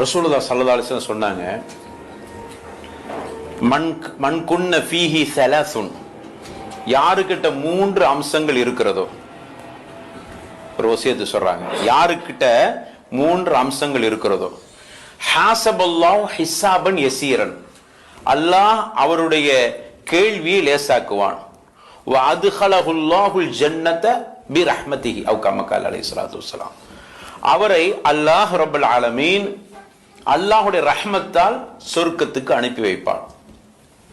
ரசூலுல்லாஹி ஸல்லல்லாஹு அலைஹி வஸல்லம் சொன்னாங்க, மன் குன்ன ஃபீஹி ஸலாஸுன், யாருக்கிட்ட 3 அம்சங்கள் இருக்கிறதோ, ஒரு வசியத்து சொல்றாங்க, யாருக்கிட்ட 3 அம்சங்கள் இருக்கிறதோ, ஹாஸபல்லாஹு ஹிஸாபன் யஸீரன், அல்லாஹ் அவருடைய கேள்வியை லேசாக்குவான், வ அத்கலஹுல்லாஹுல் ஜன்னத பிரஹ்மதிஹி அவ் கமா ஸல்லல்லாஹு அலைஹி வஸல்லம், அவரை அல்லாஹ் ரப்பல் ஆலமீன் அல்லாஹ்வுடைய ரஹ்மத்தால் சொர்க்கத்துக்கு அனுப்பி வைப்பான்.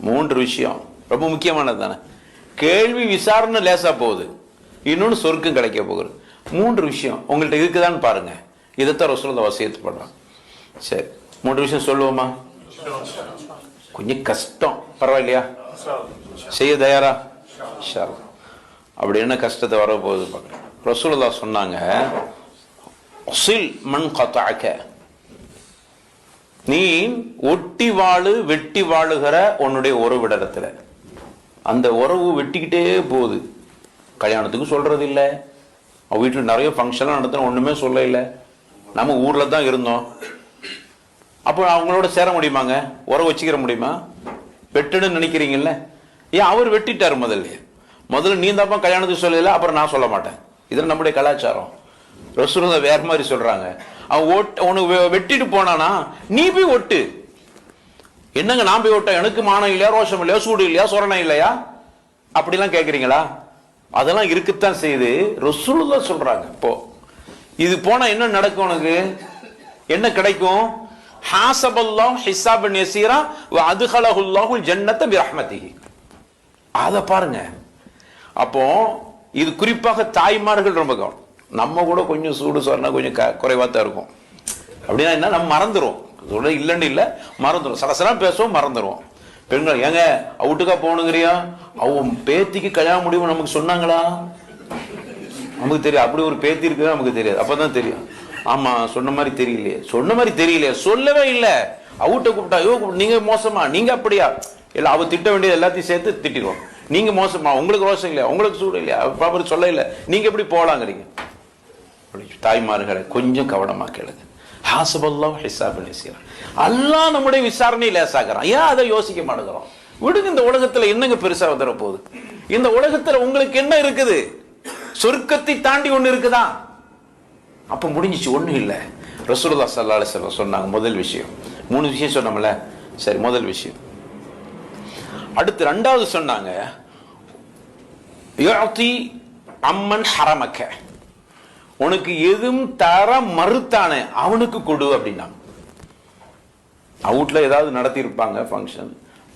3 விஷயம் ரொம்ப முக்கியமானது தானே. கேள்வி விசாரணை லேசா போகுது, இன்னொன்னு சொர்க்கம் கிடைக்க போகுது. 3 விஷயம் உங்கள்கிட்ட இருக்குதான்னு பாருங்க. இதைத்தான் ரசூலுல்லாஹ் வசியத்து பண்றாங்க. சரி, 3 விஷயம் சொல்லுவோமா? கொஞ்சம் கஷ்டம், பரவாயில்லையா? செய்ய தயாரா? அப்படி என்ன கஷ்டத்தை வர போகுது பாருங்க. ரசூலுல்லாஹ் சொன்னாங்க, உஸில் மன் கதஅக, நீ ஒட்டி வாழு வெட்டி வாழுகிற உன்னுடைய உறவிடத்துல, அந்த உறவு வெட்டிக்கிட்டே போகுது. கல்யாணத்துக்கு சொல்றது இல்லை, அவ வீட்டில் நிறைய ஃபங்க்ஷன்லாம் நடத்தின ஒண்ணுமே சொல்ல இல்லை. நம்ம ஊர்ல தான் இருந்தோம். அப்போ அவங்களோட சேர முடியுமாங்க? உறவு வச்சுக்கிற முடியுமா? வெட்டுன்னு நினைக்கிறீங்கல்ல, ஏன் அவர் வெட்டிட்டாரு முதல்ல நீ தாப்பா கல்யாணத்துக்கு சொல்லல, அப்புறம் நான் சொல்ல மாட்டேன். இது நம்முடைய கலாச்சாரம். ரசூலுல்லாஹ் வேற மாதிரி சொல்றாங்க, அவன் உனக்கு வெட்டிட்டு போனானா நீ போய் ஒட்டு. என்னங்க நான் போய் ஒட்ட, எனக்கு மானம் இல்லையா, ரோஷம் இல்லையா, சூடு இல்லையா, சொரணம் இல்லையா, அப்படிலாம் கேட்குறீங்களா? அதெல்லாம் இருக்குத்தான் செய்து ரசூலுல்லாஹ் சொல்றாங்க. இப்போ இது போனா என்ன நடக்கும்? உனக்கு என்ன கிடைக்கும்? ஹாஸபல்லாஹு ஹிஸாபன் யஸீரா வ அத்கலஹுல்லாஹுல் ஜன்னத பிரஹ்மதிஹி. அத பாருங்க. அப்போ இது குறிப்பாக தாய்மார்கள் ரொம்ப கவனம். நம்ம கூட கொஞ்சம் சூடு சொன்னா கொஞ்சம் குறைவா தான் இருக்கும். அப்படின்னா என்ன, நம்ம மறந்துடும். அதோட இல்லைன்னு இல்லை, மறந்துடும். சலசலாம் பேசுவோம், மறந்துடுவோம். பெண்கள், ஏங்க அவுட்டுக்கா போகணுங்கிறியா, அவன் பேத்திக்கு கல்யாணம் முடிவு நமக்கு சொன்னாங்களா? நமக்கு தெரியும். அப்படி ஒரு பேத்தி இருக்குன்னு நமக்கு தெரியாது. அப்பதான் தெரியும். ஆமா, சொன்ன மாதிரி தெரியலையே, சொன்ன மாதிரி தெரியலையே, சொல்லவே இல்லை. அவுட்டை கூப்பிட்டா, ஐயோ நீங்க மோசமா, நீங்க அப்படியா, இல்ல அவ திட்ட வேண்டியது எல்லாத்தையும் சேர்த்து திட்டிடுவோம். நீங்க மோசமா, உங்களுக்கு ரோஷம் இல்லையா, உங்களுக்கு சூடு இல்லையா, ப்ராப்பர் சொல்ல இல்லை, நீங்க எப்படி போலாங்கிறீங்க? தாய்மார்களை கொஞ்சம் கவனமா கேளுங்க. ஹாஸபல்லாஹு ஹிஸாபன் யஸீரா, அல்லாஹ் நம்முடைய விசாரணை லேசாக்குறான். ஏன் அதை யோசிக்க மாட்டேங்கிறோம்? விடுங்க, இந்த உலகத்துல என்னங்க பெருசா வந்துட போகுது? இந்த உலகத்துல உங்களுக்கு என்ன இருக்குது? சொர்க்கத்தை தாண்டி ஒண்ணு இருக்குதா? அப்ப முடிஞ்சிச்சு, ஒண்ணும் இல்லை. ரசூலுல்லாஹ் ஸல்லல்லாஹு அலைஹி வஸல்லம் சொன்னாங்க, முதல் விஷயம். 3 விஷயம் சொன்னோம்ல, சரி, முதல் விஷயம். அடுத்து 2வது சொன்னாங்க, யுஅதி அம்மன் ஹரமக, உனக்கு எதுவும் தர மறுத்தானே அவனுக்கு கொடு அப்படின்னா. வீட்டுல ஏதாவது நடத்தி இருப்பாங்க ஃபங்க்ஷன்,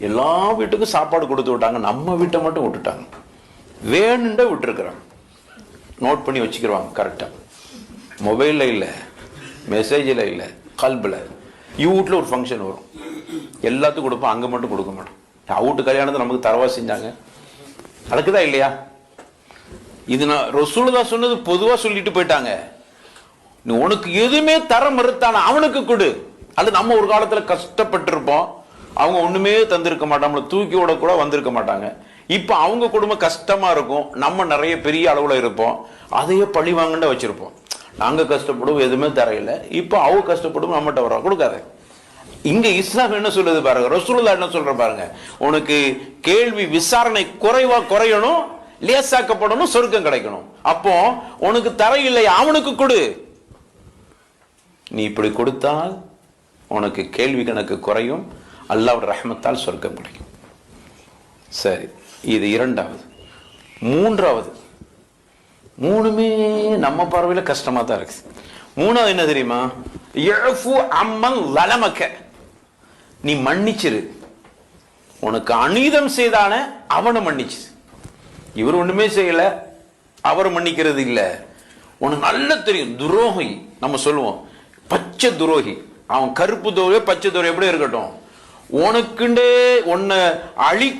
எல்லா வீட்டுக்கும் சாப்பாடு கொடுத்து விட்டாங்க, நம்ம வீட்டை மட்டும் விட்டுட்டாங்க. வேணுண்ட விட்டுருக்குறாங்க, நோட் பண்ணி வச்சுக்கிறாங்க கரெக்டா. மொபைல்ல இல்ல, மெசேஜ்ல இல்ல, கல்புல. வீட்டுல ஒரு ஃபங்க்ஷன் வரும், எல்லாத்துக்கும் கொடுப்போம், அங்க மட்டும் கொடுக்க மாட்டோம். வீட்டு கல்யாணத்தை நமக்கு தரவா செஞ்சாங்க, நடக்குதா இல்லையா? இது நான் ரசூலுல்லாஹ் சொன்னது பொதுவா சொல்லிட்டு போயிட்டாங்க. நீ உனக்கு எதுவுமே தர மறுத்தான அவனுக்கு கொடு. அது நம்ம ஒரு காலத்துல கஷ்டப்பட்டு இருப்போம், அவங்க ஒண்ணுமே தந்திருக்க மாட்டாங்க, நம்மளை தூக்கி விட கூட வந்திருக்க மாட்டாங்க. இப்ப அவங்க குடும்பம் கஷ்டமா இருக்கும், நம்ம நிறைய பெரிய அளவுல இருப்போம், அதையே பழி வாங்கண்ட வச்சிருப்போம். நாங்க கஷ்டப்படுவோம், எதுவுமே தரையில, இப்ப அவங்க கஷ்டப்படும், நம்மகிட்ட வர கொடுக்காத. இங்க இஸ்லாம் என்ன சொல்லுது பாருங்க, ரசூலுல்லாஹ் என்ன சொல்ற பாருங்க, உனக்கு கேள்வி விசாரணை குறையணும், லேசாக்கப்படணும், சொர்க்கம் கிடைக்கணும். அப்போ உனக்கு தரையில்லை, அவனுக்கு கொடு. நீ இப்படி கொடுத்தால் உனக்கு கேள்வி கணக்கு குறையும், அல்லாஹ்வுடைய ரஹ்மத்தால் சொர்க்கம் கிடைக்கும். சரி, இது 2வது. 3வது, 3மே நம்ம பார்வையில கஷ்டமா தான் இருக்கு. 3வது என்ன தெரியுமா? யஃபு அம்மன் லலமக, நீ மன்னிச்சிரு. உனக்கு அநீதம் செய்தான அவனை மன்னிச்சு. இவர் ஒண்ணுமே செய்யல, அவர் மன்னிக்கிறது இல்ல. உனக்கு நல்ல தெரியும், துரோகி நம்ம சொல்லுவோம், பச்சை துரோகி. அவன் கருப்பு துரோகி பச்சை துரோகி எப்படி இருக்கட்டும், உனக்குண்டே உன்னை அழி